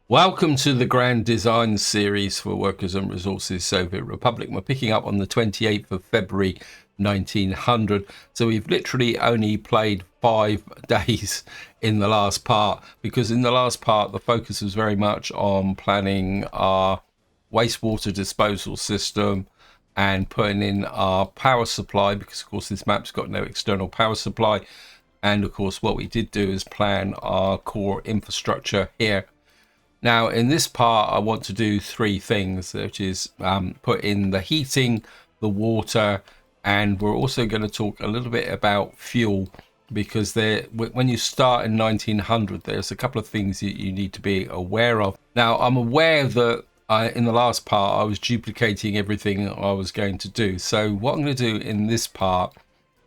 Welcome to the Grand Design series for Workers and Resources Soviet Republic. We're picking up on the 28th of February 1900. So we've literally only played 5 days in the last part, because in the last part the focus was very much on planning our wastewater disposal system and putting in our power supply, because of course this map's got no external power supply. And of course what we did do is plan our core infrastructure here. Now, in this part, I want to do 3 things, which is put in the heating, the water, and we're also going to talk a little bit about fuel, because when you start in 1900, there's a couple of things that you need to be aware of. Now, I'm aware that in the last part, I was duplicating everything I was going to do. So what I'm going to do in this part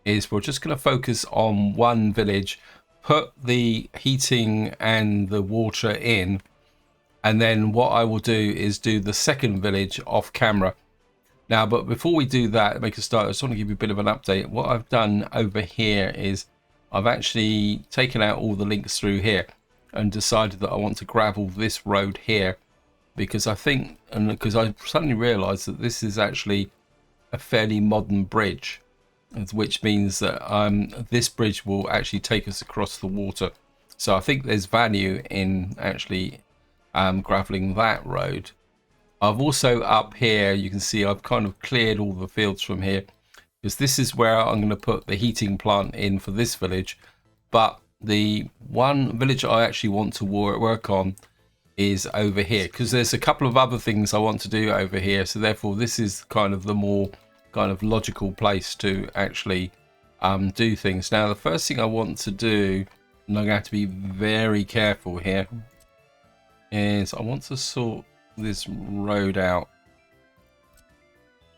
is we're just going to focus on one village, put the heating and the water in, and then what I will do is do the second village off camera. Now, but before we do that, make a start, I just want to give you a bit of an update. What I've done over here is I've actually taken out all the links through here and decided that I want to gravel this road here, because I think, and because I suddenly realized that this is actually a fairly modern bridge, which means that this bridge will actually take us across the water. So I think there's value in actually graveling that road. I've also up here, you can see I've kind of cleared all the fields from here, because this is where I'm going to put the heating plant in for this village. But the one village I actually want to work on is over here, because there's a couple of other things I want to do over here. So therefore this is kind of the more kind of logical place to actually do things. Now the first thing I want to do, and I'm going to have to be very careful here, is I want to sort this road out.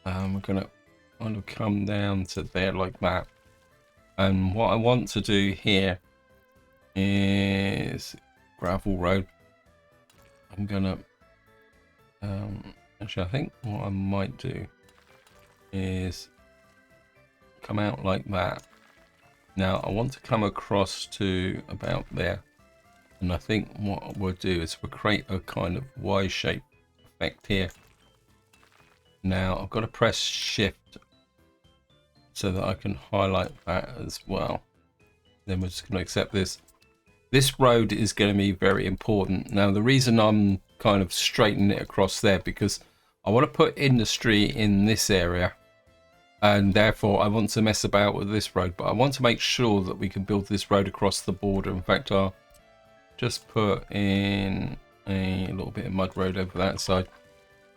We're going to kind of come down to there like that. And what I want to do here is gravel road. I'm going to, actually I think what I might do is come out like that. Now I want to come across to about there. And I think what we'll do is we'll create a kind of Y-shaped effect here. Now I've got to press Shift so that I can highlight that as well. Then we're just going to accept this. This road is going to be very important. Now the reason I'm kind of straightening it across there, because I want to put industry in this area, and therefore I want to mess about with this road, but I want to make sure that we can build this road across the border. In fact, I'll just put in a little bit of mud road over that side,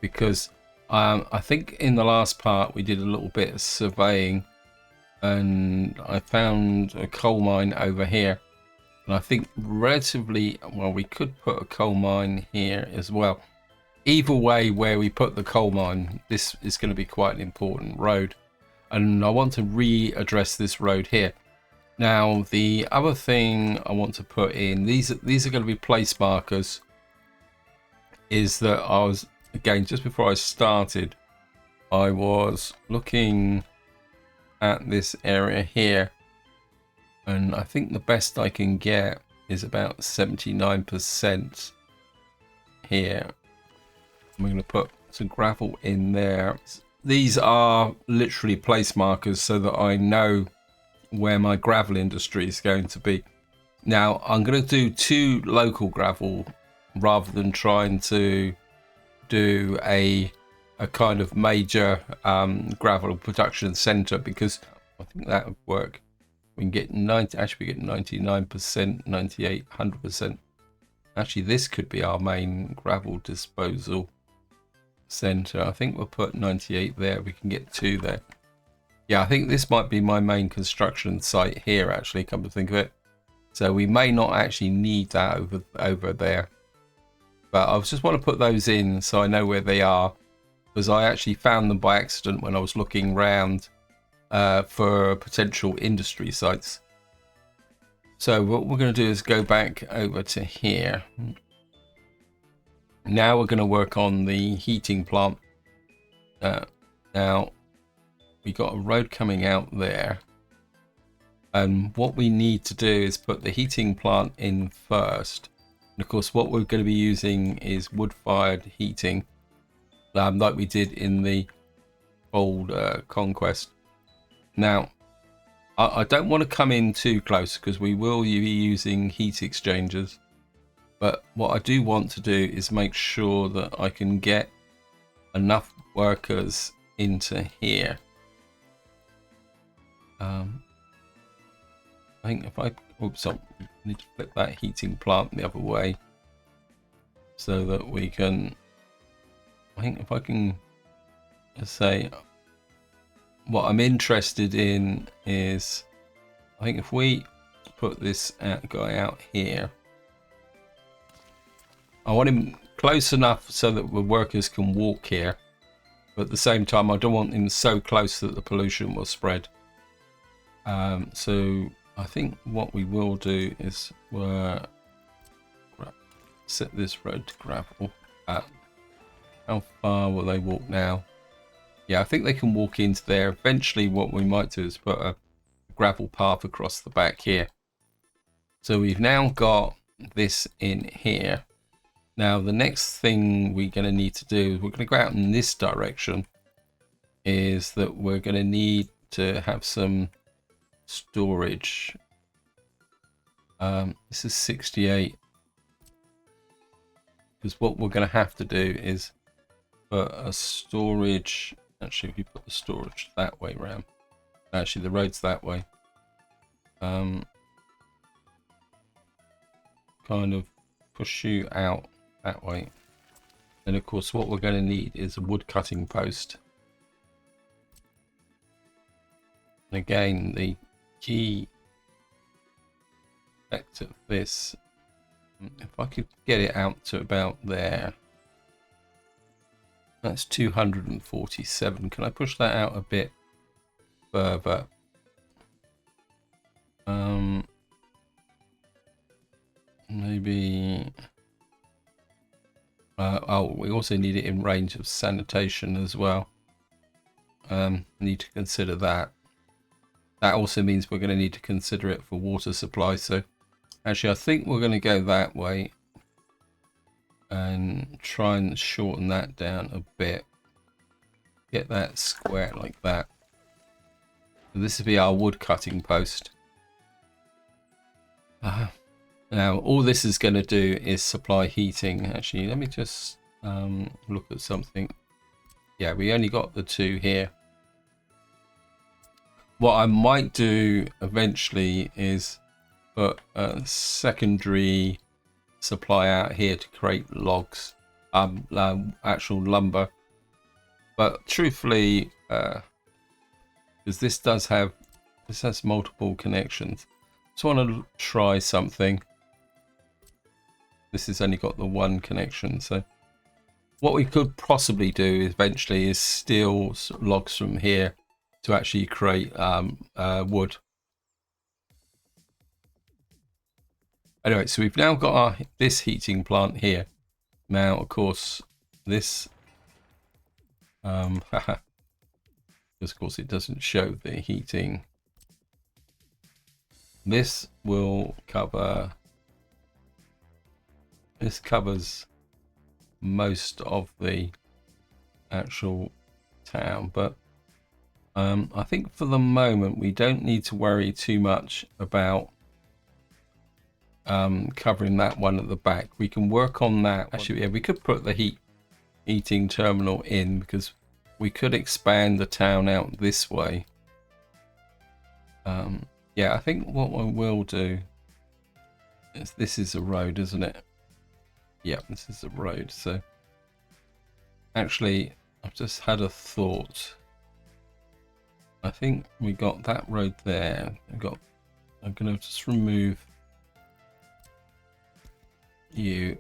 because I think in the last part we did a little bit of surveying and I found a coal mine over here, and I think relatively well we could put a coal mine here as well. Either way, where we put the coal mine, this is going to be quite an important road, and I want to readdress this road here. Now the other thing I want to put in, these are going to be place markers, is that I was, again, just before I started, I was looking at this area here, and I think the best I can get is about 79% here. I'm going to put some gravel in there. These are literally place markers so that I know where my gravel industry is going to be. Now I'm going to do 2 local gravel rather than trying to do a kind of major gravel production center, because I think that would work. We can get 99%, 98, 100%. Actually this could be our main gravel disposal center. I think we'll put 98 there. We can get 2 there. Yeah, I think this might be my main construction site here, actually, come to think of it. So we may not actually need that over there. But I just want to put those in so I know where they are, because I actually found them by accident when I was looking around for potential industry sites. So what we're going to do is go back over to here. Now we're going to work on the heating plant. Now we got a road coming out there, and what we need to do is put the heating plant in first, And of course, what we're going to be using is wood-fired heating, like we did in the old conquest. Now, I don't want to come in too close because we will be using heat exchangers. But what I do want to do is make sure that I can get enough workers into here. I think if I, oops, I need to flip that heating plant the other way so that we can, I think if I can say, what I'm interested in is, I think if we put this guy out here, I want him close enough so that the workers can walk here, but at the same time I don't want him so close that the pollution will spread. So I think what we will do is set this road to gravel. How far will they walk now? Yeah, I think they can walk into there. Eventually what we might do is put a gravel path across the back here. So we've now got this in here. Now the next thing we're going to need to do, we're going to go out in this direction, is that we're going to need to have some storage. This is 68, because what we're going to have to do is put a storage. Actually, if you put the storage that way round, actually the road's that way, kind of push you out that way. And of course what we're going to need is a wood cutting post. And again, the key effect of this, if I could get it out to about there, that's 247. Can I push that out a bit further? Maybe. Oh, we also need it in range of sanitation as well. Need to consider that. That also means we're going to need to consider it for water supply. So actually I think we're going to go that way and try and shorten that down a bit. Get that square like that. So this will be our wood cutting post. Now all this is going to do is supply heating. Actually, let me just look at something. Yeah, we only got the two here. What I might do eventually is put a secondary supply out here to create logs, actual lumber. But truthfully, because this has multiple connections, just want to try something. This has only got the one connection, so what we could possibly do eventually is steal logs from here to actually create wood. Anyway, so we've now got this heating plant here. Now, of course, this, because of course it doesn't show the heating. This will cover. This covers most of the actual town, but I think for the moment we don't need to worry too much about covering that one at the back. We can work on that. Actually, yeah, we could put the heating terminal in, because we could expand the town out this way. Yeah, I think what I will do is, this is a road, isn't it? Yeah, this is the road. So actually I've just had a thought. I think we got that road there. I'm gonna just remove you,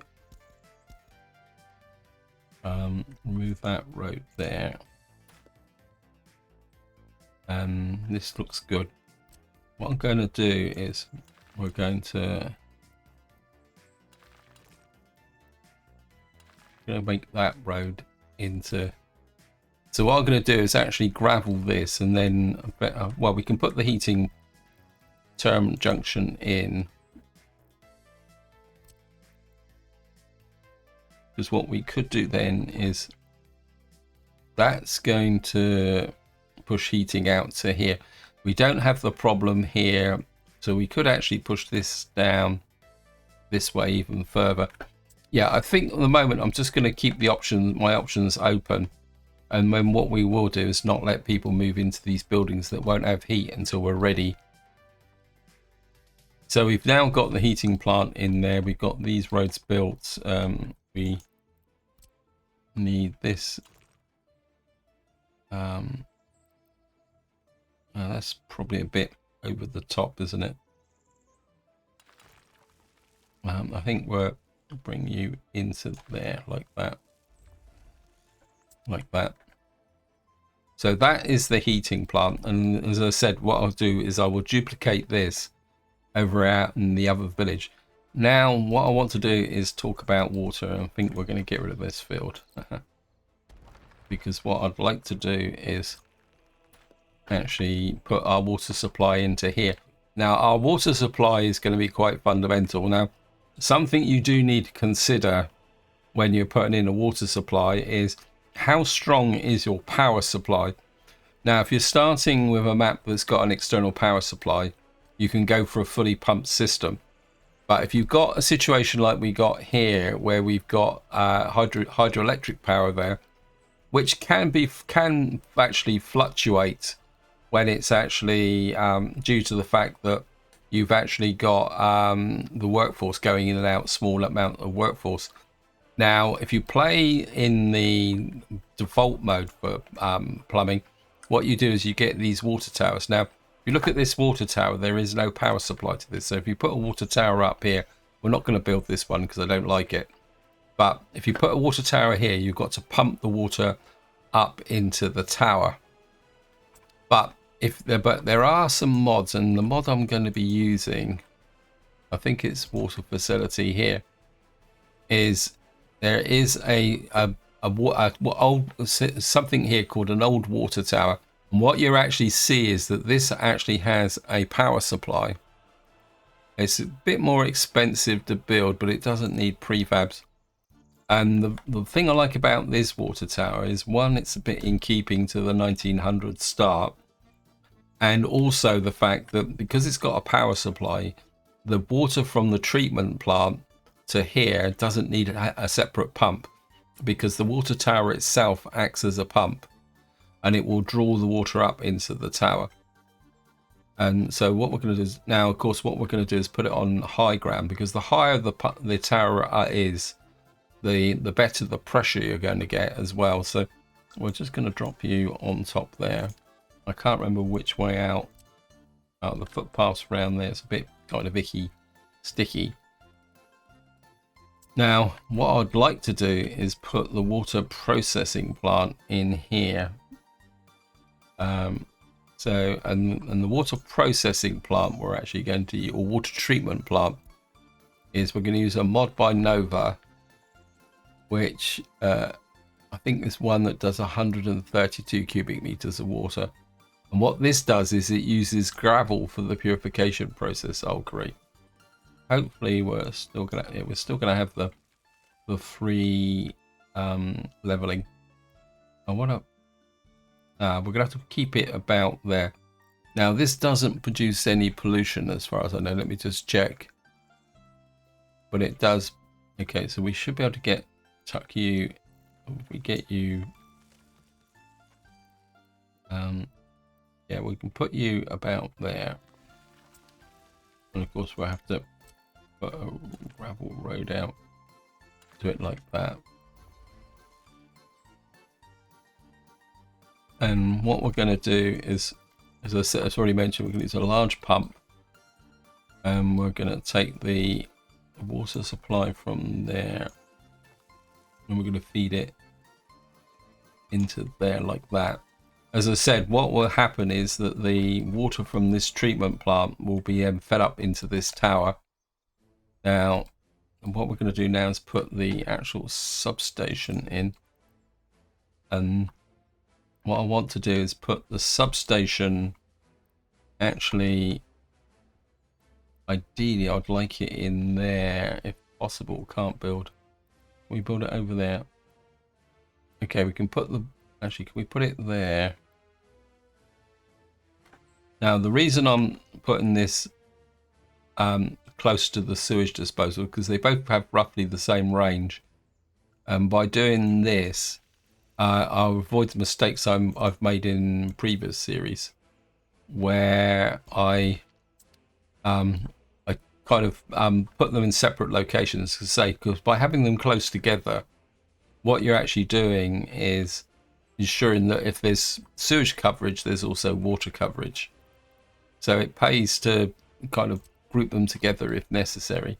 remove that road there, and this looks good. What I'm going to do is we're going to make that road into, so what I'm going to do is actually gravel this, and then well, we can put the heating junction in, because what we could do then is that's going to push heating out to here. We don't have the problem here, so we could actually push this down this way even further. Yeah, I think at the moment I'm just going to keep the my options open, and then what we will do is not let people move into these buildings that won't have heat until we're ready. So we've now got the heating plant in there. We've got these roads built. We need this. That's probably a bit over the top, isn't it? I think we'll bring you into there like that. Like that. So that is the heating plant. And as I said, what I'll do is I will duplicate this over out in the other village. Now, what I want to do is talk about water. I think we're going to get rid of this field. Because what I'd like to do is actually put our water supply into here. Now, our water supply is going to be quite fundamental. Now, something you do need to consider when you're putting in a water supply is how strong is your power supply. Now, if you're starting with a map that's got an external power supply, you can go for a fully pumped system. But if you've got a situation like we got here, where we've got hydroelectric power there, which can actually fluctuate when it's actually due to the fact that you've actually got the workforce going in and out, small amount of workforce. Now, if you play in the default mode for plumbing, what you do is you get these water towers. Now, if you look at this water tower, there is no power supply to this. So if you put a water tower up here, we're not going to build this one because I don't like it. But if you put a water tower here, you've got to pump the water up into the tower. But there are some mods, and the mod I'm going to be using, I think it's water facility here, is there is something here called an old water tower. And what you actually see is that this actually has a power supply. It's a bit more expensive to build, but it doesn't need prefabs. And the thing I like about this water tower is, one, it's a bit in keeping to the 1900s start. And also the fact that because it's got a power supply, the water from the treatment plant to here doesn't need a separate pump, because the water tower itself acts as a pump and it will draw the water up into the tower. And so what we're going to do is, now of course what we're going to do is put it on high ground, because the higher the tower is, the better the pressure you're going to get as well. So we're just going to drop you on top there. I can't remember which way out. The footpaths around there, it's a bit kind of icky, sticky. Now, what I'd like to do is put the water processing plant in here. And the water processing plant we're actually going to use, or water treatment plant, is we're going to use a mod by Nova, which I think is one that does 132 cubic meters of water. And what this does is it uses gravel for the purification process. Oh, great! Hopefully, we're still gonna have the free leveling. We're gonna have to keep it about there. Now, this doesn't produce any pollution as far as I know. Let me just check. But it does. Okay, so we should be able to tuck you. If we get you. Yeah, we can put you about there. And of course we'll have to put a gravel road out. Do it like that. And what we're going to do is, as I said, as already mentioned, we're going to use a large pump. And we're going to take the water supply from there. And we're going to feed it into there like that. As I said, what will happen is that the water from this treatment plant will be fed up into this tower. Now, what we're going to do now is put the actual substation in. And what I want to do is put the substation, actually, ideally I'd like it in there if possible. Can't build. we build it over there? Okay, we can put the, actually, can we put it there? Now, the reason I'm putting this close to the sewage disposal, because they both have roughly the same range. By doing this, I'll avoid the mistakes I've made in previous series, where I kind of put them in separate locations to say, because by having them close together, what you're actually doing is ensuring that if there's sewage coverage, there's also water coverage. So it pays to kind of group them together if necessary.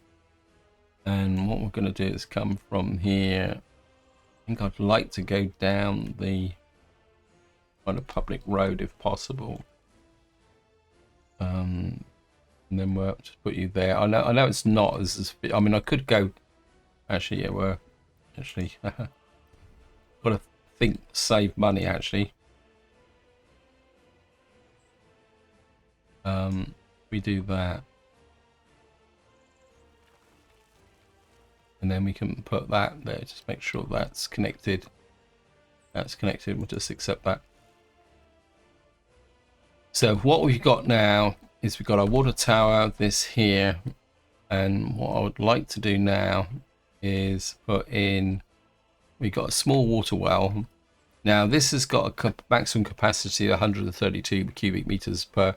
And what we're going to do is come from here. I think I'd like to go down the kind of public road if possible. And then we'll just put you there. I know it's not as I mean, I could go. Actually, yeah, we're actually got to think save money. Actually, we do that, and then we can put that there. Just make sure that's connected. That's connected. We'll just accept that. So what we've got now is we've got our water tower, this here, and what I would like to do now is put in, we've got a small water well. Now this has got a maximum capacity of 132 cubic meters per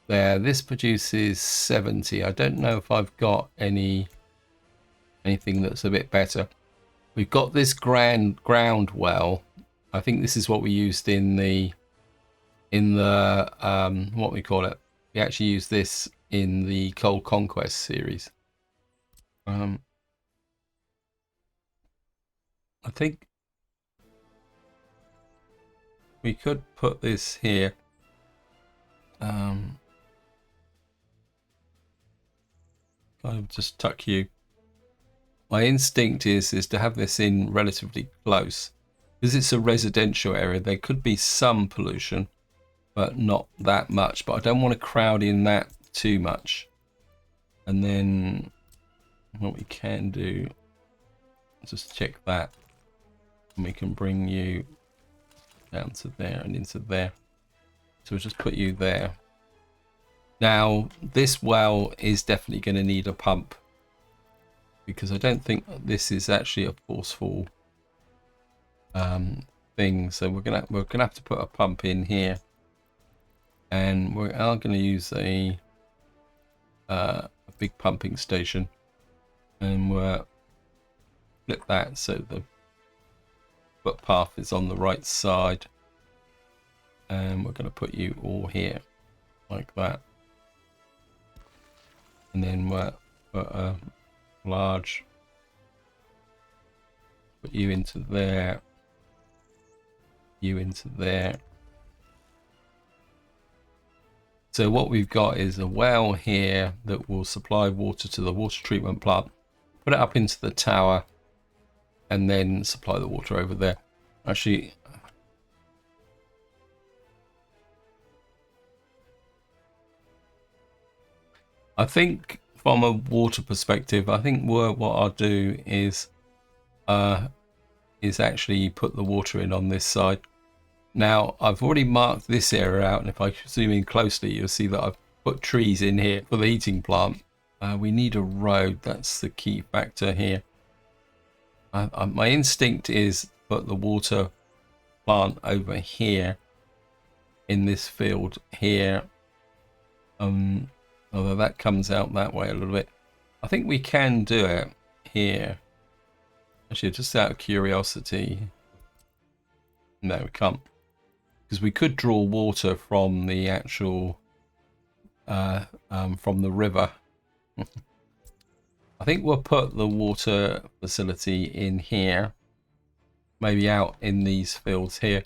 there. This produces 70. I don't know if I've got anything that's a bit better. We've got this ground well. I think this is what we used in the what we call it. We actually use this in the Coal Conquest series. I think we could put this here. Kind of just tuck you. My instinct is to have this in relatively close, because it's a residential area. There could be some pollution, but not that much. But I don't want to crowd in that too much. And then what we can do, just check that, and we can bring you down to there and into there. So we'll just put you there. Now this well is definitely going to need a pump, because I don't think this is actually a forceful thing. So we're gonna have to put a pump in here, and we are going to use a big pumping station, and we'll flip that so the footpath is on the right side, and we're going to put you all here like that, and then we'll put a large, put you into there, you into there. So what we've got is a well here that will supply water to the water treatment plant, put it up into the tower, and then supply the water over there. Actually, I think from a water perspective, I think what I'll do is actually put the water in on this side. Now I've already marked this area out, and if I zoom in closely, you'll see that I've put trees in here for the heating plant. We need a road. That's the key factor here. My instinct is put the water plant over here in this field here. Although that comes out that way a little bit. I think we can do it here. Actually, just out of curiosity. No, we can't. Because we could draw water from the actual, from the river. I think we'll put the water facility in here. Maybe out in these fields here,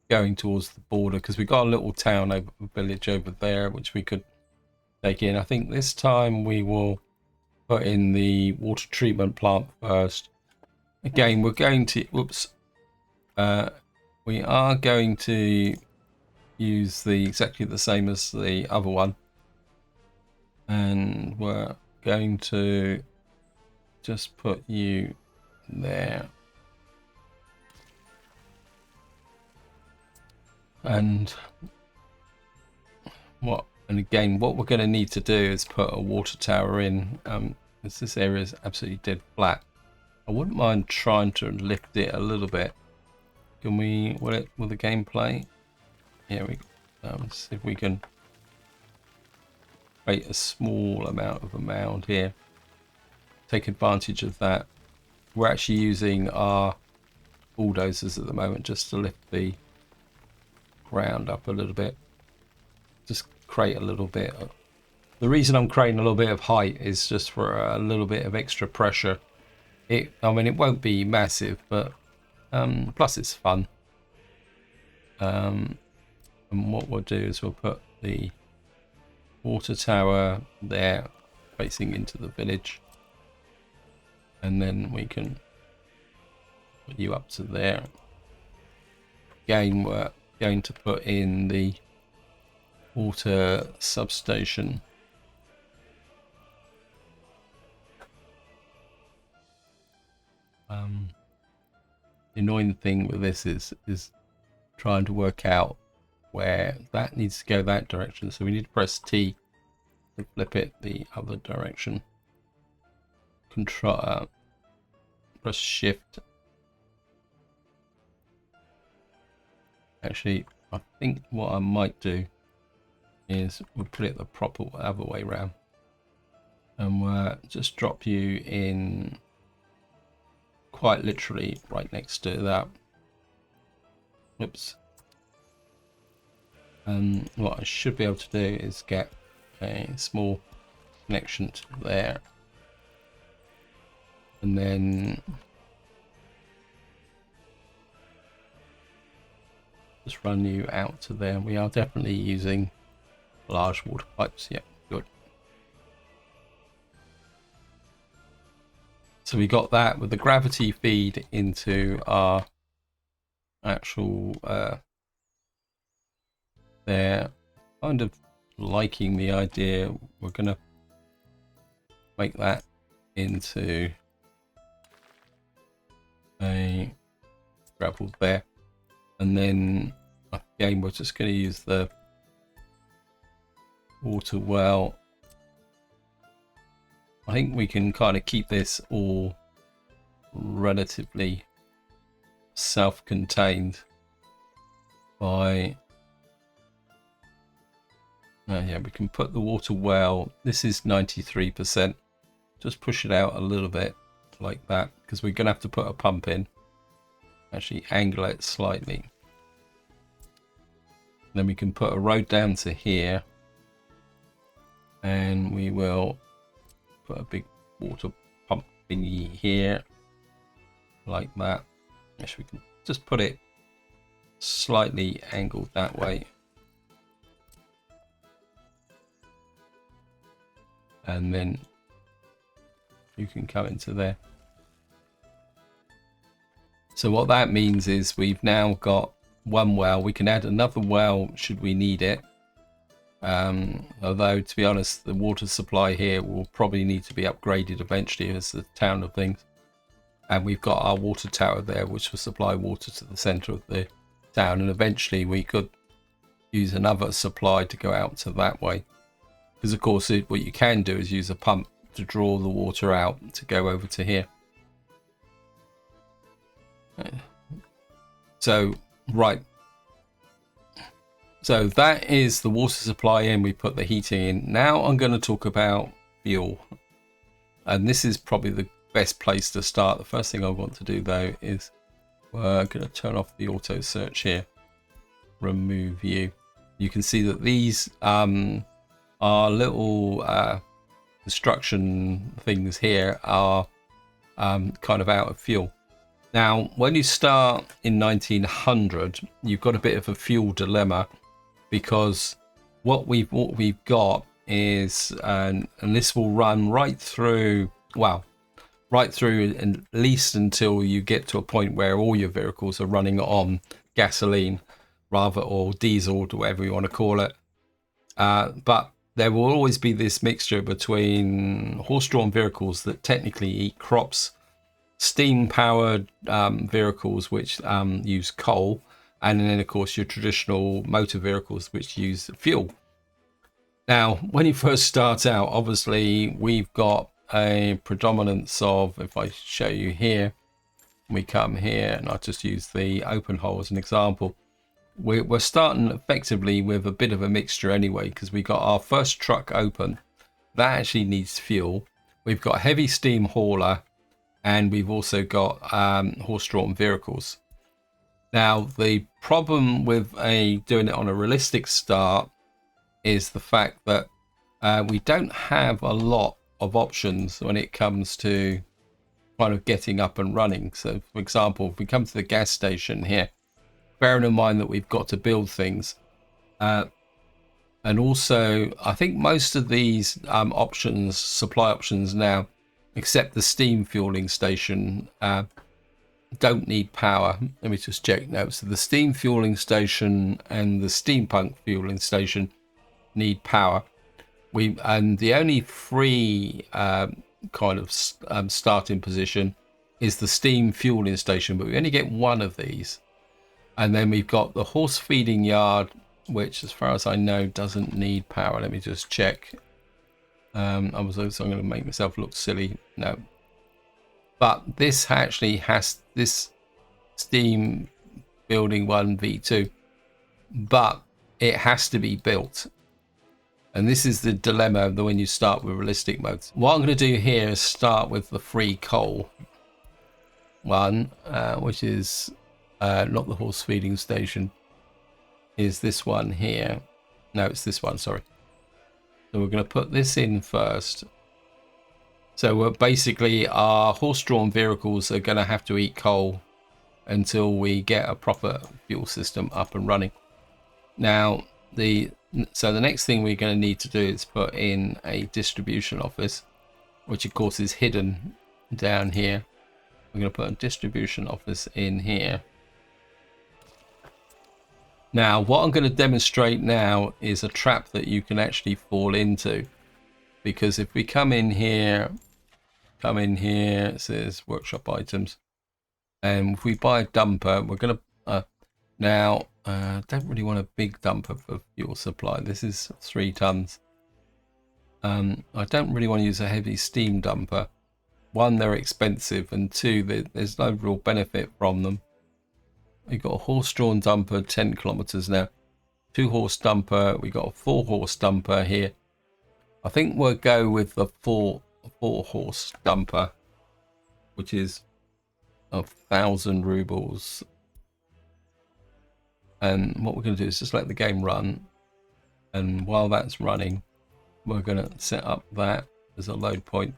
going towards the border, because we've got a little town over village over there, which we could take in. I think this time we will put in the water treatment plant first. Again, we're going to, we are going to use exactly the same as the other one, and we're going to just put you there. And again, what we're going to need to do is put a water tower in, because this area is absolutely dead flat. I wouldn't mind trying to lift it a little bit. Can we, will the gameplay? Yeah, let's see if we can create a small amount of a mound here. Take advantage of that. We're actually using our bulldozers at the moment just to lift the ground up a little bit. Just create a little bit. The reason I'm creating a little bit of height is just for a little bit of extra pressure. I mean, it won't be massive, but plus it's fun. And what we'll do is we'll put the water tower there facing into the village, and then we can put you up to there. Again, we're going to put in the water substation. The annoying thing with this is trying to work out where that needs to go that direction, so we need to press T to flip it the other direction. Control, press Shift. Actually, I think what I might do is we'll put it the proper other way around, and we'll just drop you in quite literally right next to that. Oops. And what I should be able to do is get a small connection to there, and then just run you out to there. We are definitely using large water pipes. Yeah, good. So we got that with the gravity feed into our actual there. Kind of liking the idea. We're gonna make that into a gravel there, and then again we're just going to use the water well. I think we can kind of keep this all relatively self-contained by yeah, we can put the water well. This is 93%. Just push it out a little bit like that, because we're going to have to put a pump in. Actually angle it slightly. Then we can put a road down to here, and we will put a big water pump thingy here like that. Actually, we can just put it slightly angled that way, and then you can come into there. So what that means is we've now got one well. We can add another well should we need it. Although, to be honest, the water supply here will probably need to be upgraded eventually as the town of things. And we've got our water tower there, which will supply water to the center of the town. And eventually we could use another supply to go out to that way. Because, of course, what you can do is use a pump to draw the water out to go over to here. So, right. So that is the water supply in. We put the heating in. Now I'm going to talk about fuel. And this is probably the best place to start. The first thing I want to do, though, is we're going to turn off the auto search here. Remove view. You can see that these are little construction things here are kind of out of fuel. Now, when you start in 1900, you've got a bit of a fuel dilemma, because what we've got is, and this will run right through, well, right through at least until you get to a point where all your vehicles are running on gasoline, rather, or diesel, or whatever you want to call it. But there will always be this mixture between horse-drawn vehicles that technically eat crops. steam powered vehicles which use coal, and then of course your traditional motor vehicles which use fuel. Now when you first start out, obviously we've got a predominance of, if I show you here, we come here and I just use the open hole as an example. We're starting effectively with a bit of a mixture anyway, because we got our first truck open that actually needs fuel. We've got heavy steam hauler, and we've also got horse-drawn vehicles. Now the problem with doing it on a realistic start is the fact that we don't have a lot of options when it comes to kind of getting up and running. So for example, if we come to the gas station here, bearing in mind that we've got to build things, and also I think most of these options, supply options now, except the steam fueling station, don't need power. Let me just check now. So the steam fueling station and the steampunk fueling station need power. And the only free kind of starting position is the steam fueling station, but we only get one of these. And then we've got the horse feeding yard, which as far as I know doesn't need power. Let me just check. I'm going to make myself look silly. No, but this actually has this steam building 1 V2, but it has to be built. And this is the dilemma that when you start with realistic modes. What I'm going to do here is start with the free coal one, which is not the horse feeding station, is this one here. No, it's this one, sorry. So we're going to put this in first. So we're basically, our horse-drawn vehicles are going to have to eat coal until we get a proper fuel system up and running. Now, so the next thing we're going to need to do is put in a distribution office, which of course is hidden down here. We're going to put a distribution office in here. Now, what I'm going to demonstrate now is a trap that you can actually fall into. Because if we come in here, it says workshop items. And if we buy a dumper, we're going to, don't really want a big dumper for fuel supply. This is 3 tons. I don't really want to use a heavy steam dumper. 1, they're expensive, and 2, there's no real benefit from them. We've got a horse-drawn dumper, 10 kilometers now. 2-horse dumper. We've got a 4-horse dumper here. I think we'll go with the 4-horse dumper, which is 1,000 rubles. And what we're going to do is just let the game run. And while that's running, we're going to set up that as a load point.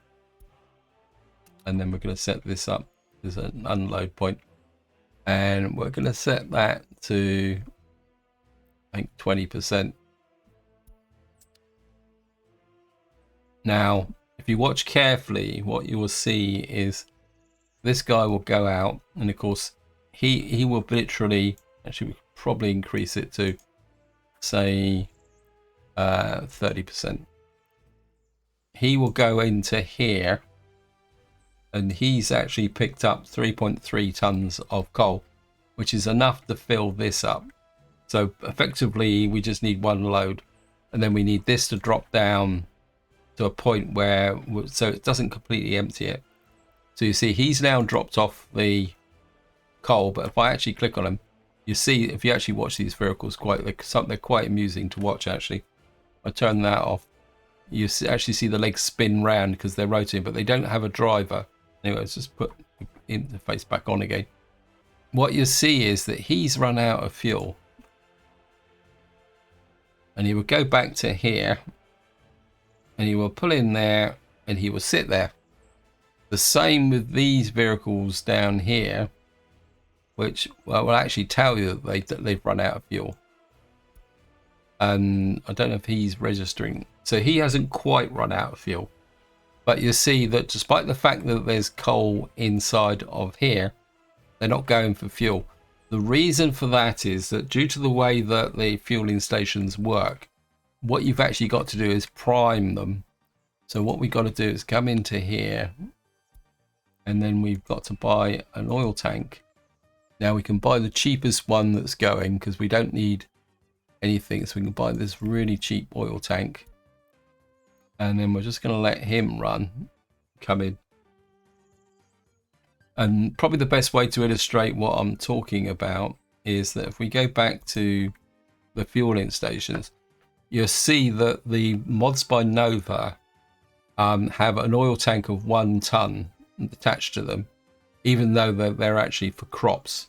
And then we're going to set this up as an unload point. And we're going to set that to, I think, 20%. Now, if you watch carefully, what you will see is this guy will go out, and of course, he will literally, actually, we could probably increase it to, say, 30%. He will go into here, and he's actually picked up 3.3 tons of coal, which is enough to fill this up. So effectively, we just need 1 load, and then we need this to drop down to a point where, so it doesn't completely empty it. So you see, he's now dropped off the coal, but if I actually click on him, you see, if you actually watch these vehicles, they're quite amusing to watch. Actually, I turn that off. You actually see the legs spin round because they're rotating, but they don't have a driver. Anyway, let's just put the interface back on again. What you see is that he's run out of fuel, and he will go back to here, and he will pull in there, and he will sit there. The same with these vehicles down here, which will actually tell you that they've run out of fuel. And I don't know if he's registering. So he hasn't quite run out of fuel. But you see that despite the fact that there's coal inside of here, they're not going for fuel. The reason for that is that due to the way that the fueling stations work, what you've actually got to do is prime them. So what we've got to do is come into here, and then we've got to buy an oil tank. Now we can buy the cheapest one that's going because we don't need anything, so we can buy this really cheap oil tank, and then we're just going to let him come in. And probably the best way to illustrate what I'm talking about is that if we go back to the fueling stations, you'll see that the mods by Nova have an oil tank of 1 ton attached to them, even though they're actually for crops.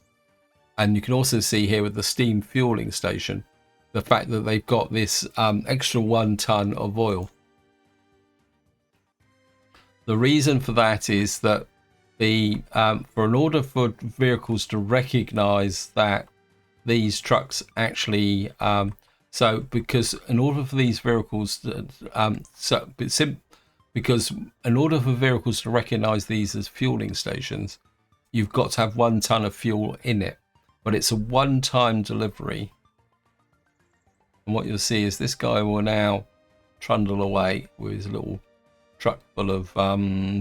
And you can also see here with the steam fueling station, the fact that they've got this extra 1 ton of oil. The reason for that is that for an order for vehicles to recognize that these trucks actually because in order for these vehicles because in order for vehicles to recognize these as fueling stations, you've got to have 1 ton of fuel in it, but it's a one-time delivery. And what you'll see is this guy will now trundle away with his little truck full of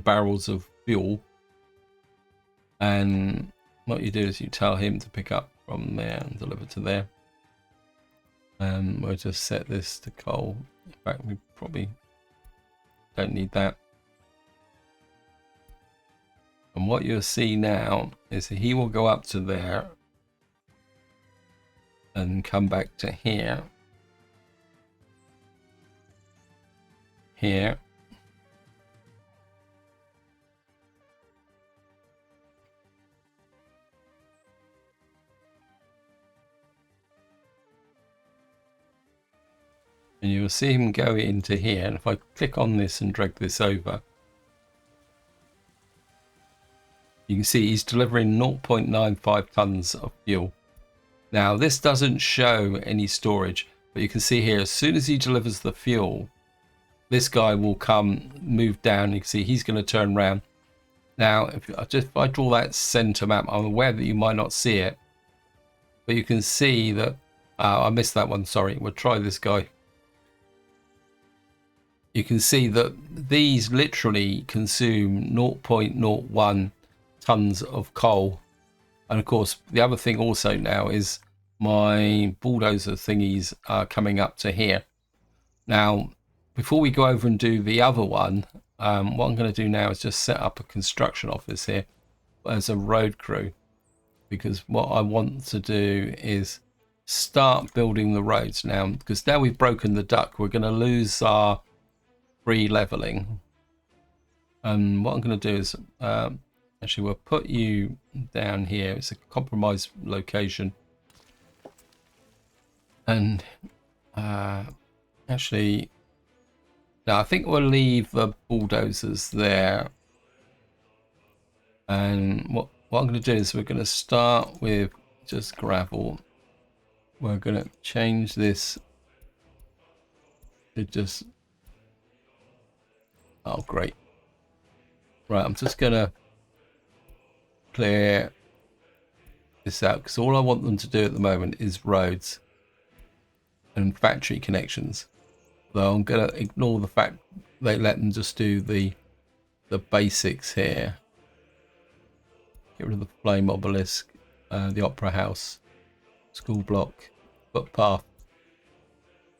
barrels of fuel. And what you do is you tell him to pick up from there and deliver to there. And we'll just set this to coal. In fact, we probably don't need that. And what you'll see now is that he will go up to there and come back to here. Here. And you will see him go into here. And if I click on this and drag this over, you can see he's delivering 0.95 tons of fuel. Now, this doesn't show any storage, but you can see here, as soon as he delivers the fuel, this guy will move down. You can see he's going to turn around. Now, if I draw that center map, I'm aware that you might not see it, but you can see that, I missed that one, sorry. We'll try this guy. You can see that these literally consume 0.01 tons of coal. And of course, the other thing also now is my bulldozer thingies are coming up to here. Now, before we go over and do the other one, what I'm going to do now is just set up a construction office here as a road crew. Because what I want to do is start building the roads now. Because now we've broken the duck, we're going to lose our free leveling. And what I'm going to do is actually we'll put you down here. It's a compromised location. And actually, now I think we'll leave the bulldozers there. And what I'm going to do is we're going to start with just gravel. We're going to change this to just, oh great. Right, I'm just going to clear this out because all I want them to do at the moment is roads and factory connections. Though I'm going to ignore the fact they let them just do the basics here. Get rid of the flame obelisk, the opera house, school block, footpath,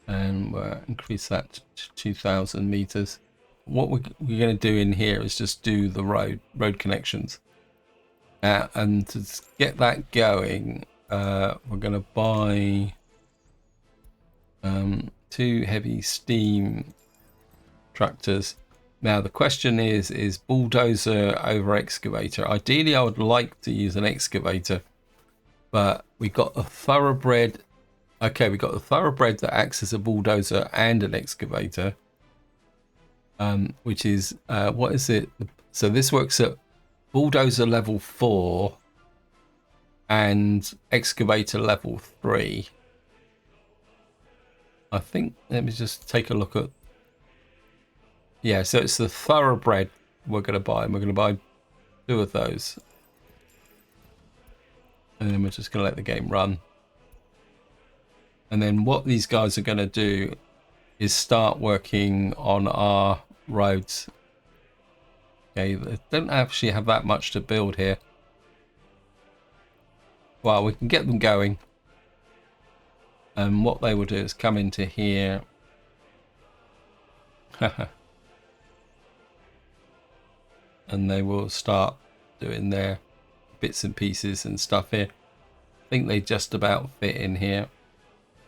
and we'll increase that to 2,000 meters. What we're going to do in here is just do the road connections. And to get that going, we're going to buy 2 heavy steam tractors. Now the question is bulldozer over excavator. Ideally I would like to use an excavator, but we got a thoroughbred. Okay, we got the thoroughbred that acts as a bulldozer and an excavator, which is what is it? So this works at bulldozer level 4 and excavator level 3. I think, let me just take a look at, yeah, so it's the thoroughbred we're going to buy, and we're going to buy 2 of those. And then we're just going to let the game run. And then what these guys are going to do is start working on our roads. Okay, they don't actually have that much to build here. Well, we can get them going. And what they will do is come into here. And they will start doing their bits and pieces and stuff here. I think they just about fit in here.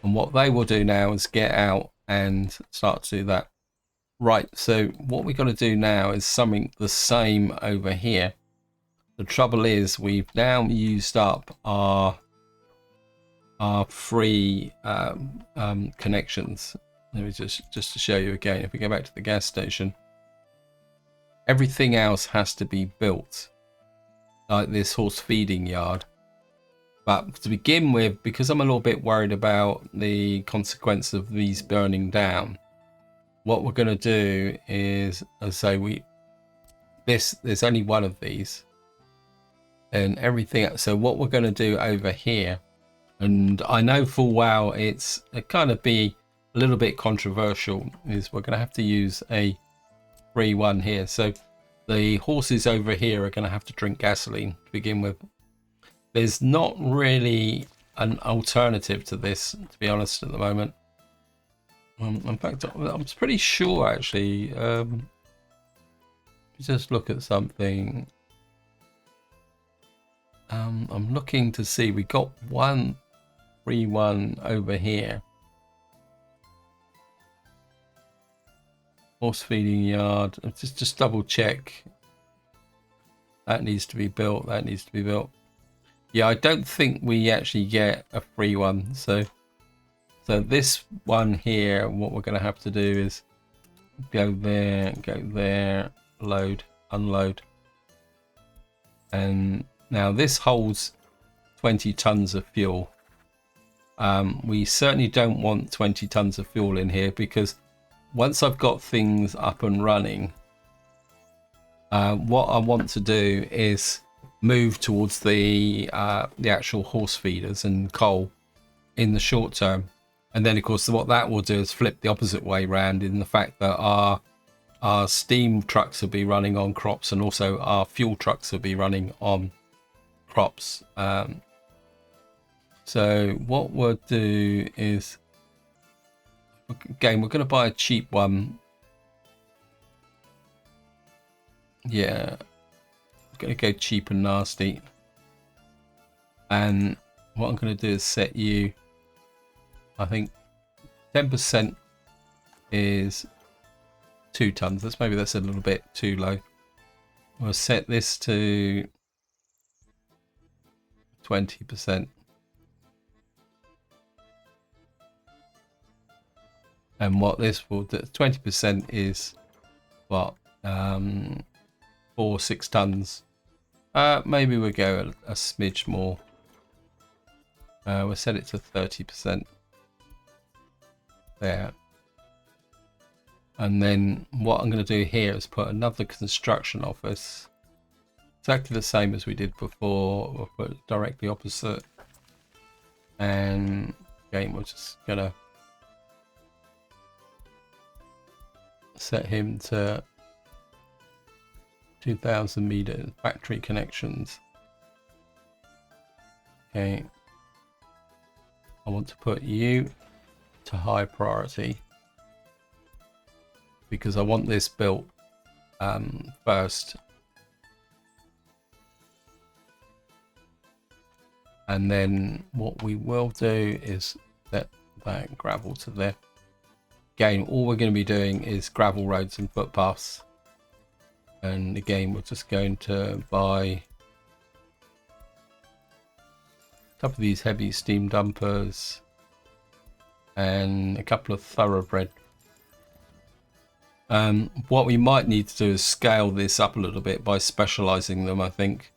And what they will do now is get out and start to do that. Right, so what we've got to do now is something the same over here. The trouble is we've now used up our free connections. Let me just to show you again. If we go back to the gas station, everything else has to be built, like this horse feeding yard. But to begin with, because I'm a little bit worried about the consequence of these burning down, what we're going to do is, as I say, there's only one of these, and everything. So what we're going to do over here, and I know full well it's kind of be a little bit controversial, is we're going to have to use a free one here. So the horses over here are going to have to drink gasoline to begin with. There's not really an alternative to this, to be honest, at the moment. In fact, I'm pretty sure actually. Just look at something. I'm looking to see. We got one free one over here. Horse feeding yard. Just double check. That needs to be built. That needs to be built. Yeah, I don't think we actually get a free one. So this one here, what we're going to have to do is go there, load, unload. And now this holds 20 tons of fuel. We certainly don't want 20 tons of fuel in here, because once I've got things up and running, what I want to do is move towards the actual horse feeders and coal in the short term. And then of course what that will do is flip the opposite way round, in the fact that our steam trucks will be running on crops, and also our fuel trucks will be running on crops. So what we'll do is, again, we're going to buy a cheap one. Yeah, I'm going to go cheap and nasty. And what I'm going to do is set you, I think 10% is 2 tons. Maybe that's a little bit too low. We'll set this to 20%. And what this will do, 20% is what, 6 tons. Maybe we'll go a smidge more. We'll set it to 30% there. And then what I'm going to do here is put another construction office, exactly the same as we did before. We'll put it directly opposite. And again, we're just going to set him to 2,000 meters factory connections. Okay, I want to put you to high priority, because I want this built first, and then what we will do is set that gravel to there. Again, all we're going to be doing is gravel roads and footpaths. And again, we're just going to buy a couple of these heavy steam dumpers and a couple of thoroughbred. What we might need to do is scale this up a little bit by specializing them, I think,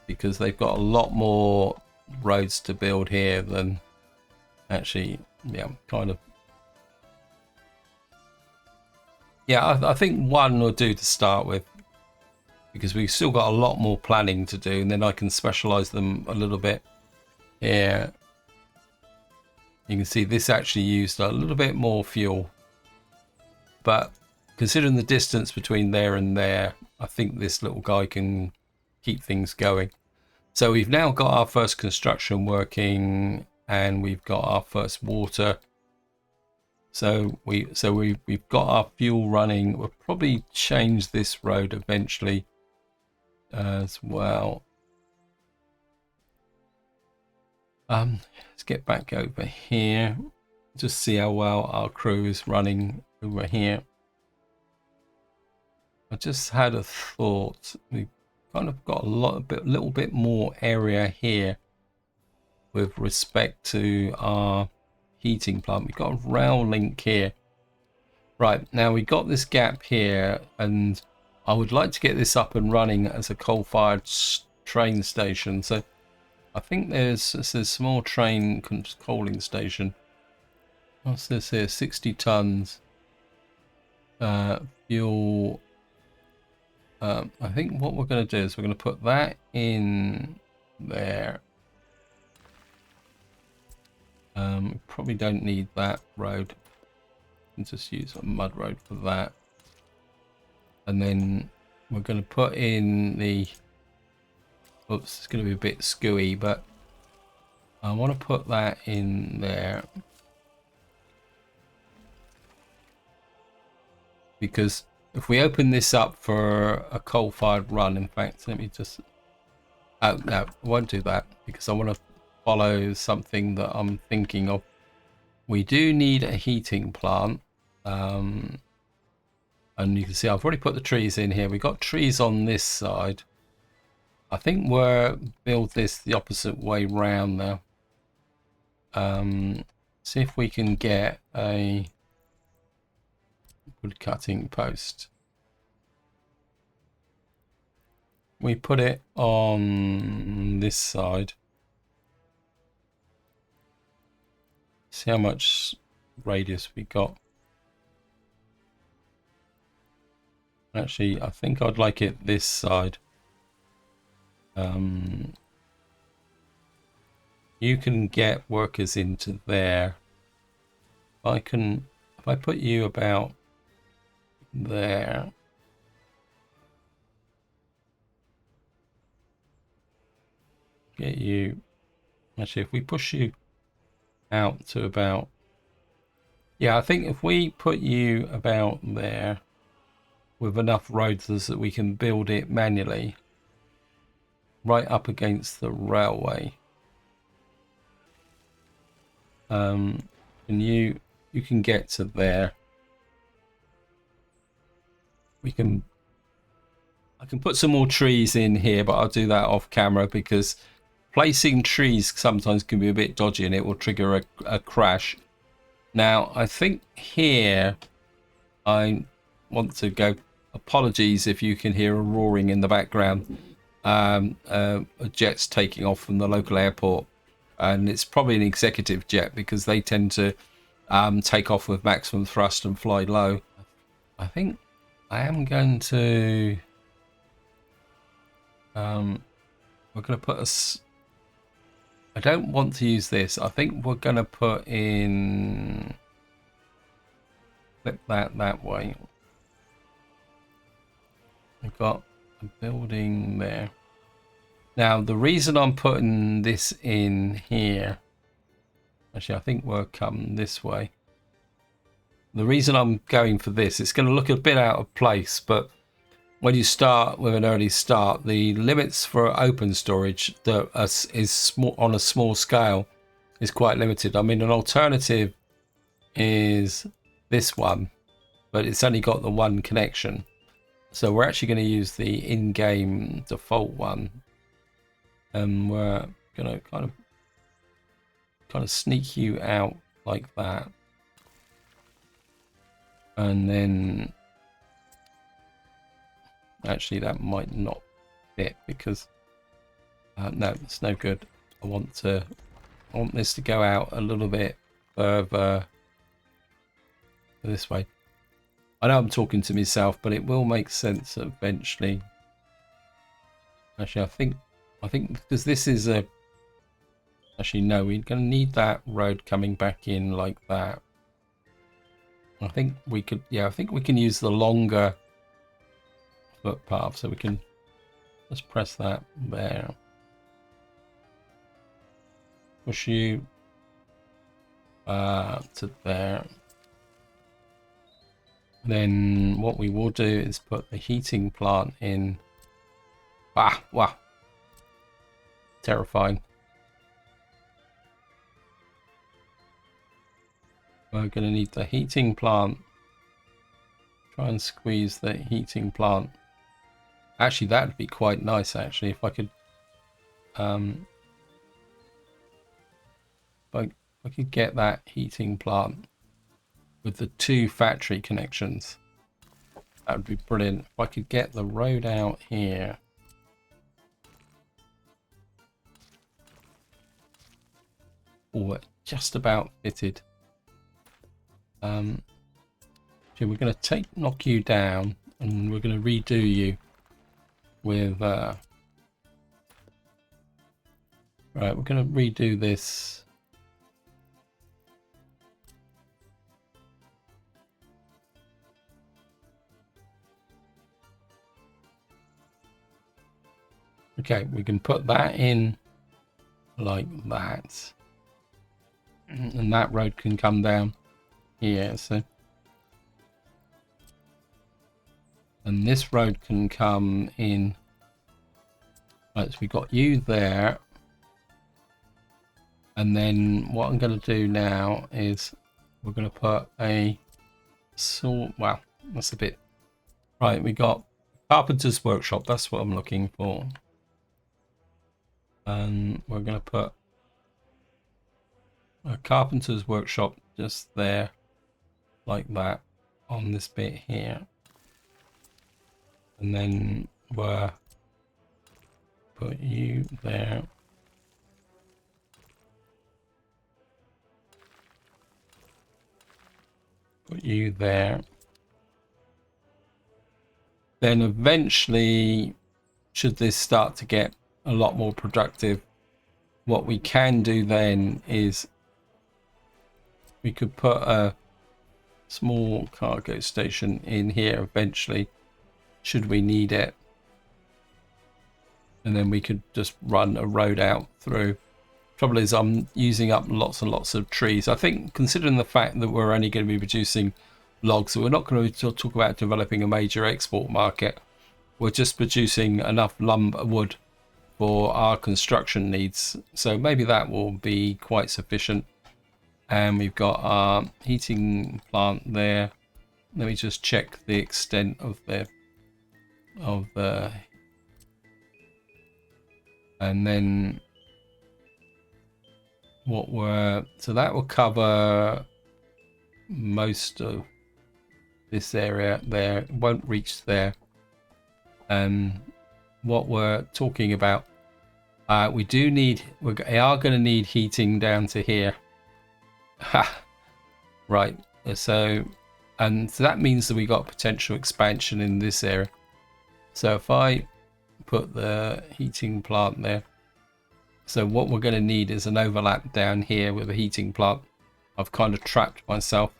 because they've got a lot more roads to build here than actually, yeah, kind of. Yeah, I think one will do to start with, because we've still got a lot more planning to do, and then I can specialize them a little bit here. You can see this actually used a little bit more fuel, but considering the distance between there and there, I think this little guy can keep things going. So we've now got our first construction working, and we've got our first water. So we've got our fuel running. We'll probably change this road eventually as well. Let's get back over here. Just see how well our crew is running over here. I just had a thought. We've kind of got a little bit more area here with respect to our heating plant. We've got a rail link here. Right, now we got this gap here, and I would like to get this up and running as a coal-fired train station. So I think there's a small train coaling station. What's this here? 60 tons fuel. I think what we're going to do is we're going to put that in there. Probably don't need that road. You can just use a mud road for that. And then we're going to put in the... Oops, it's going to be a bit skewy, but I want to put that in there. Because if we open this up for a coal-fired run, in fact, let me just... Oh, no, I won't do that because I want to follow something that I'm thinking of. We do need a heating plant. And you can see I've already put the trees in here. We've got trees on this side. I think we'll build this the opposite way round now. See if we can get a wood cutting post. We put it on this side. See how much radius we got. Actually, I think I'd like it this side. You can get workers into there. If I put you about there. Get you. Actually, if we push you out to about... Yeah, I think if we put you about there with enough roads that we can build it manually right up against the railway. And you can get to there. I can put some more trees in here, but I'll do that off camera because placing trees sometimes can be a bit dodgy and it will trigger a crash. Now, I think here I want to go... Apologies if you can hear a roaring in the background. A jet's taking off from the local airport, and it's probably an executive jet because they tend to take off with maximum thrust and fly low. I think I am going to... we're going to put a... I don't want to use this. I think we're going to put in... Flip that way. We've got a building there. Now, the reason I'm putting this in here... Actually, I think we'll come this way. The reason I'm going for this, it's going to look a bit out of place, but when you start with an early start, the limits for open storage that is small, on a small scale is quite limited. I mean, an alternative is this one, but it's only got the one connection. So we're actually going to use the in-game default one, and we're going to kind of sneak you out like that, and then actually that might not fit because no, it's no good. I want this to go out a little bit further this way. I know I'm talking to myself, but it will make sense eventually. Actually, I think because this is a... Actually, no, we're going to need that road coming back in like that. I think we could, yeah, I think we can use the longer footpath, so we can just press that there. Push you to there. Then what we will do is put the heating plant in. Ah, wow. Terrifying. We're going to need the heating plant. Try and squeeze the heating plant. Actually, that would be quite nice, actually, if I could... if I could get that heating plant with the 2 factory connections. That would be brilliant. If I could get the road out here. Oh, just about fitted. Okay, we're going to knock you down, and we're going to redo you with right, we're going to redo this. Okay, we can put that in like that, and that road can come down here. So, and this road can come in. Right, so we got you there, and then what I'm going to do now is we're going to put a sort. Wow, that's a bit. Right, we got carpenter's workshop. That's what I'm looking for. And we're going to put a carpenter's workshop just there, like that, on this bit here. And then we'll put you there. Put you there. Then eventually, should this start to get a lot more productive, what we can do then is we could put a small cargo station in here eventually, should we need it, and then we could just run a road out through. Trouble is, I'm using up lots and lots of trees. I think, considering the fact that we're only going to be producing logs, so we're not going to talk about developing a major export market. We're just producing enough lumber, wood for our construction needs, so maybe that will be quite sufficient. And we've got our heating plant there. Let me just check the extent of the and then what we're, so that will cover most of this area there. It won't reach there. And what we're talking about, we are going to need heating down to here. Right, so that means that we got potential expansion in this area. So if I put the heating plant there, so what we're going to need is an overlap down here with a heating plant. I've kind of trapped myself.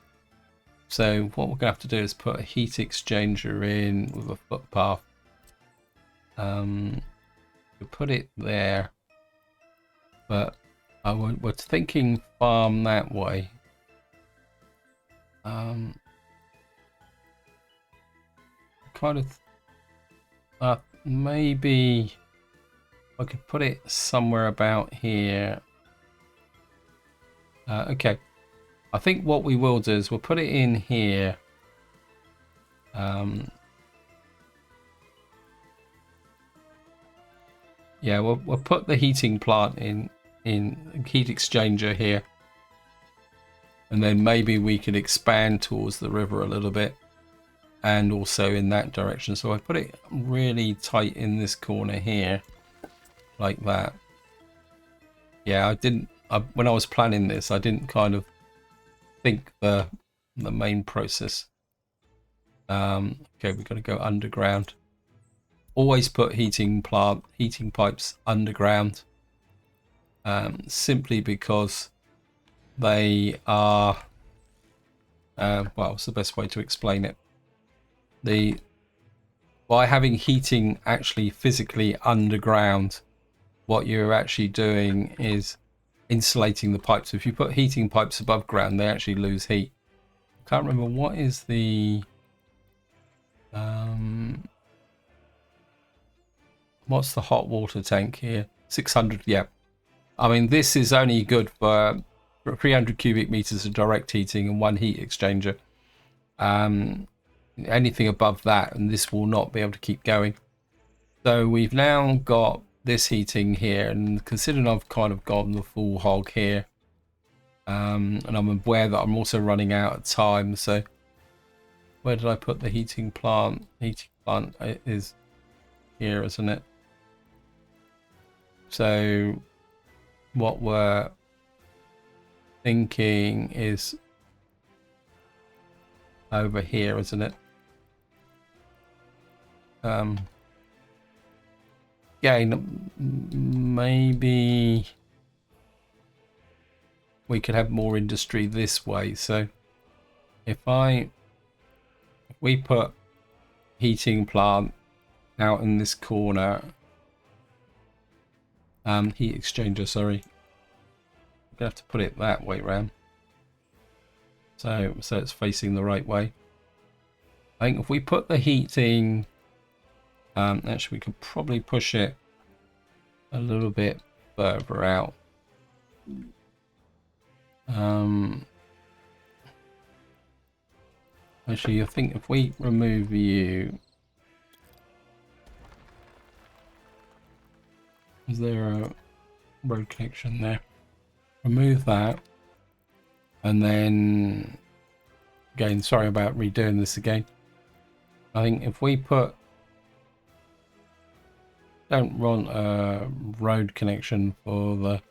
So what we're going to have to do is put a heat exchanger in with a footpath. We'll put it there, but we're thinking farm that way. Kind of maybe I could put it somewhere about here. Okay, I think what we will do is we'll put it in here. Yeah, we'll put the heating plant in heat exchanger here, and then maybe we could expand towards the river a little bit, and also in that direction. So I put it really tight in this corner here, like that. Yeah, when I was planning this, I didn't kind of think the main process. Okay, we've got to go underground. Always put heating pipes underground, simply because they are well, what's the best way to explain it? By having heating actually physically underground, what you're actually doing is insulating the pipes. If you put heating pipes above ground, they actually lose heat. I can't remember what is the what's the hot water tank here? 600. Yeah, I mean, this is only good for 300 cubic meters of direct heating and 1 heat exchanger. Anything above that, and this will not be able to keep going. So we've now got this heating here, and considering I've kind of gone the full hog here, and I'm aware that I'm also running out of time. So where did I put the heating plant? Heating plant is here, isn't it? So what we're thinking is over here, isn't it? Again, maybe we could have more industry this way. So if we put heating plant out in this corner, heat exchanger, sorry, we're gonna have to put it that way around, so it's facing the right way. I think if we put the heating, actually we could probably push it a little bit further out. Actually, I think if we remove you, is there a road connection there? Remove that, and then again, sorry about redoing this again. I think if we don't want a road connection for the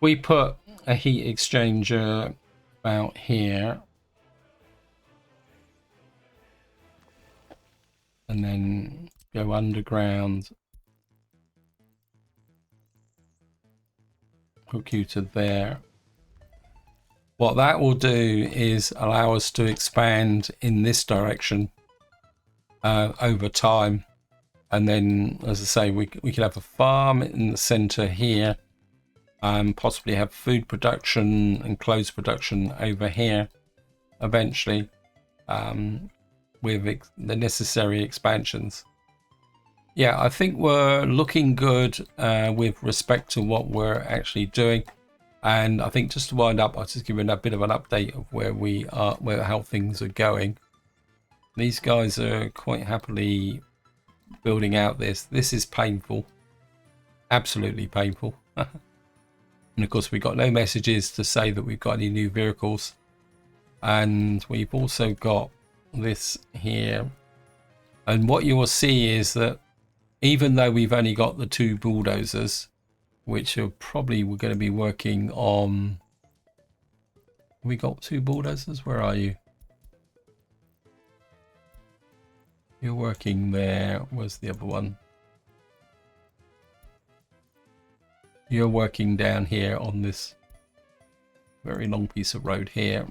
we put a heat exchanger about here, and then go underground, hook you to there. What that will do is allow us to expand in this direction over time, and then, as I say, we could have a farm in the center here, possibly have food production and clothes production over here eventually, with the necessary expansions. Yeah, I think we're looking good with respect to what we're actually doing. And I think just to wind up, I'll just give you a bit of an update of where we are, how things are going. These guys are quite happily building out this. This is painful, absolutely painful. And of course, we've got no messages to say that we've got any new vehicles. And we've also got this here. And what you will see is that even though we've only got the 2 bulldozers, which are probably we're going to be working on. We got 2 bulldozers. Where are you? You're working there. Where's the other one? You're working down here on this very long piece of road here,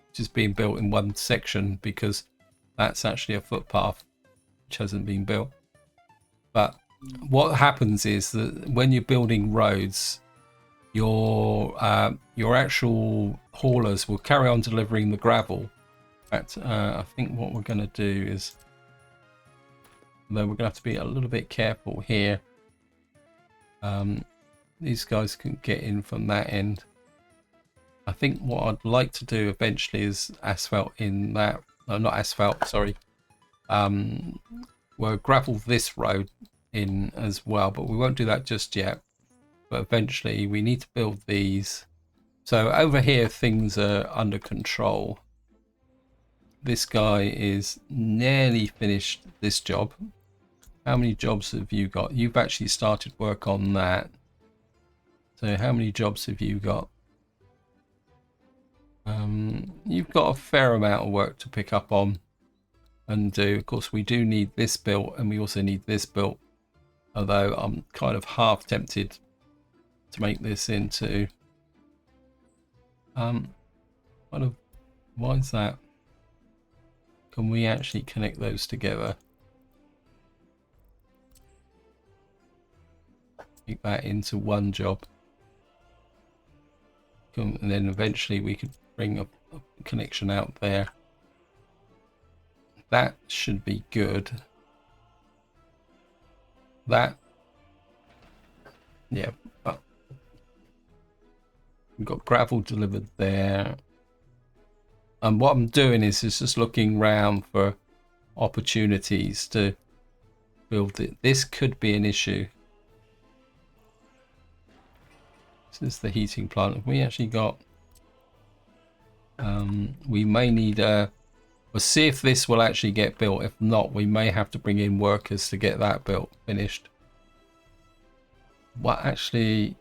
which is being built in one section because that's actually a footpath which hasn't been built. But what happens is that when you're building roads, your actual haulers will carry on delivering the gravel. But I think what we're going to do is, though, we're going to have to be a little bit careful here. These guys can get in from that end. I think what I'd like to do eventually is asphalt in that. No, not asphalt. Sorry. We'll gravel this road in as well, but we won't do that just yet. But eventually we need to build these. So over here things are under control. This guy is nearly finished this job. How many jobs have you got? You've actually started work on that. So how many jobs have you got? You've got a fair amount of work to pick up on and do. Of course, we do need this built, and we also need this built. Although I'm kind of half tempted to make this into kind of, why is that? Can we actually connect those together? Make that into one job. And then eventually we could bring a connection out there. That should be good. That, yeah, but we've got gravel delivered there. And what I'm doing is just looking around for opportunities to build it. This could be an issue. This is the heating plant. We actually got, we may need we'll see if this will actually get built. If not, we may have to bring in workers to get that built, finished. What actually,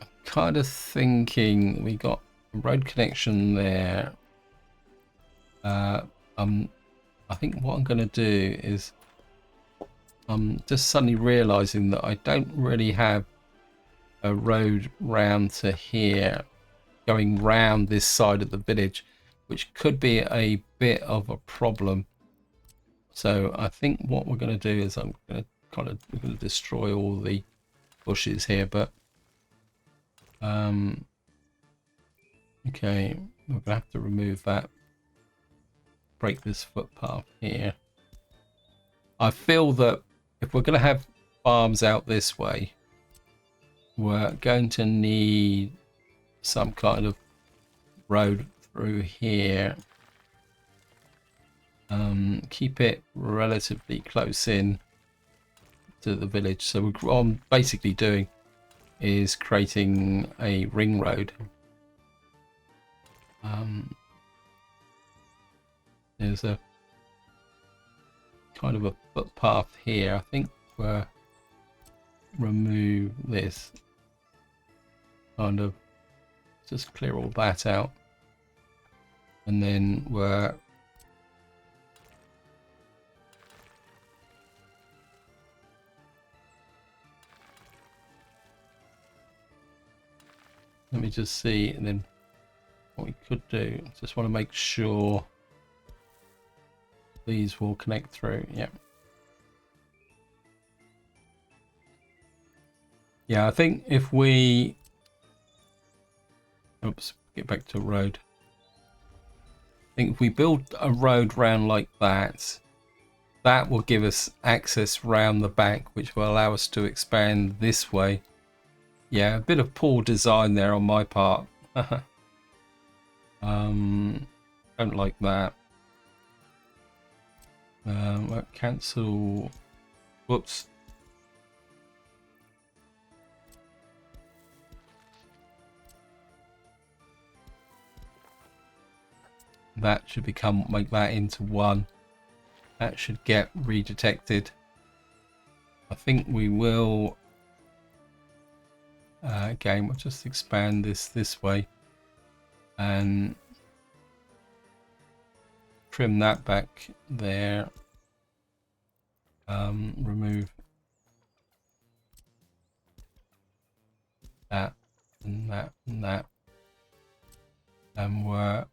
I'm kind of thinking we got a road connection there. I think what I'm going to do is I'm just suddenly realizing that I don't really have a road round to here going round this side of the village, which could be a bit of a problem. So I think what we're going to do is I'm going to destroy all the bushes here, but okay, we're going to have to remove that, break this footpath here. I feel that if we're going to have farms out this way, we're going to need some kind of road through here. Keep it relatively close in to the village. So what I'm basically doing is creating a ring road. There's a kind of a footpath here. I think we'll remove this, kind of just clear all that out, and then we're let me just see, and then what we could do, just want to make sure these will connect through. Yeah, I think if we, oops, get back to road. I think if we build a road round like that, that will give us access round the back, which will allow us to expand this way. Yeah, a bit of poor design there on my part. Don't like that. Cancel. Whoops. That should make that into one. That should get redetected. I think we will. Again, we'll just expand this way and trim that back there. Remove that and that and that, and we'll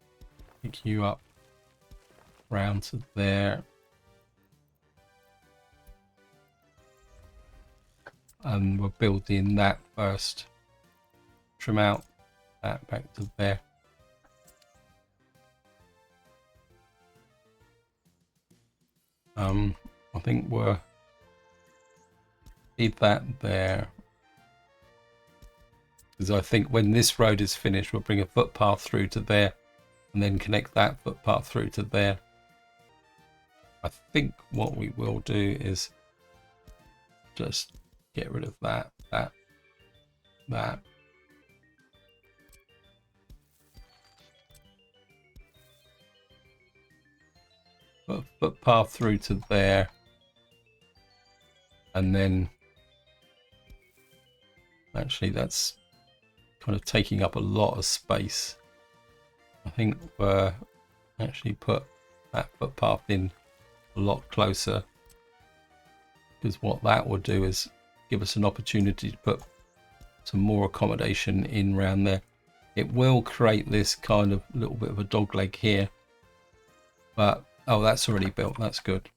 pick you up round to there. And we're building that first. Trim out that back to there. I think we'll leave that there, because I think when this road is finished, we'll bring a footpath through to there, and then connect that footpath through to there. I think what we will do is just get rid of that. Put a footpath through to there, and then actually that's kind of taking up a lot of space. I think we'll actually put that footpath in a lot closer. because what that would do is give us an opportunity to put some more accommodation in around there. It will create this kind of little bit of a dog leg here, but oh, that's already built. That's good.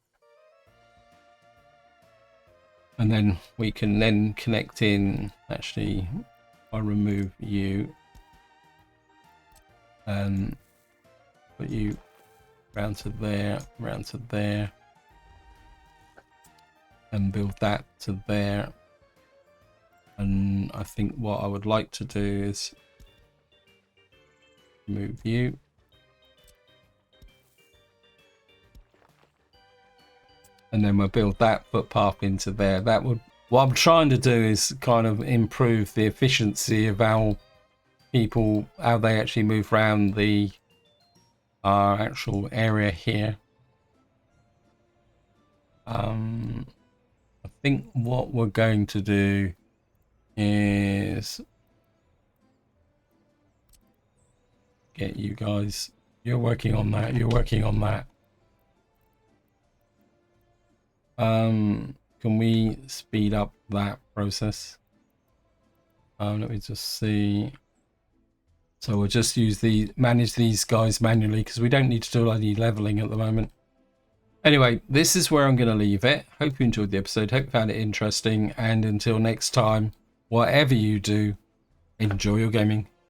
And then we can then connect in. Actually, I remove you and put you round to there, and build that to there. And I think what I would like to do is move you. And then we'll build that footpath into there. That would, what I'm trying to do is kind of improve the efficiency of how people, how they actually move around the our actual area here. I think what we're going to do is get you guys, you're working on that, can we speed up that process? Let me just see. So we'll just use manage these guys manually because we don't need to do any leveling at the moment. Anyway, this is where I'm going to leave it. Hope you enjoyed the episode. Hope you found it interesting. And until next time, whatever you do, enjoy your gaming.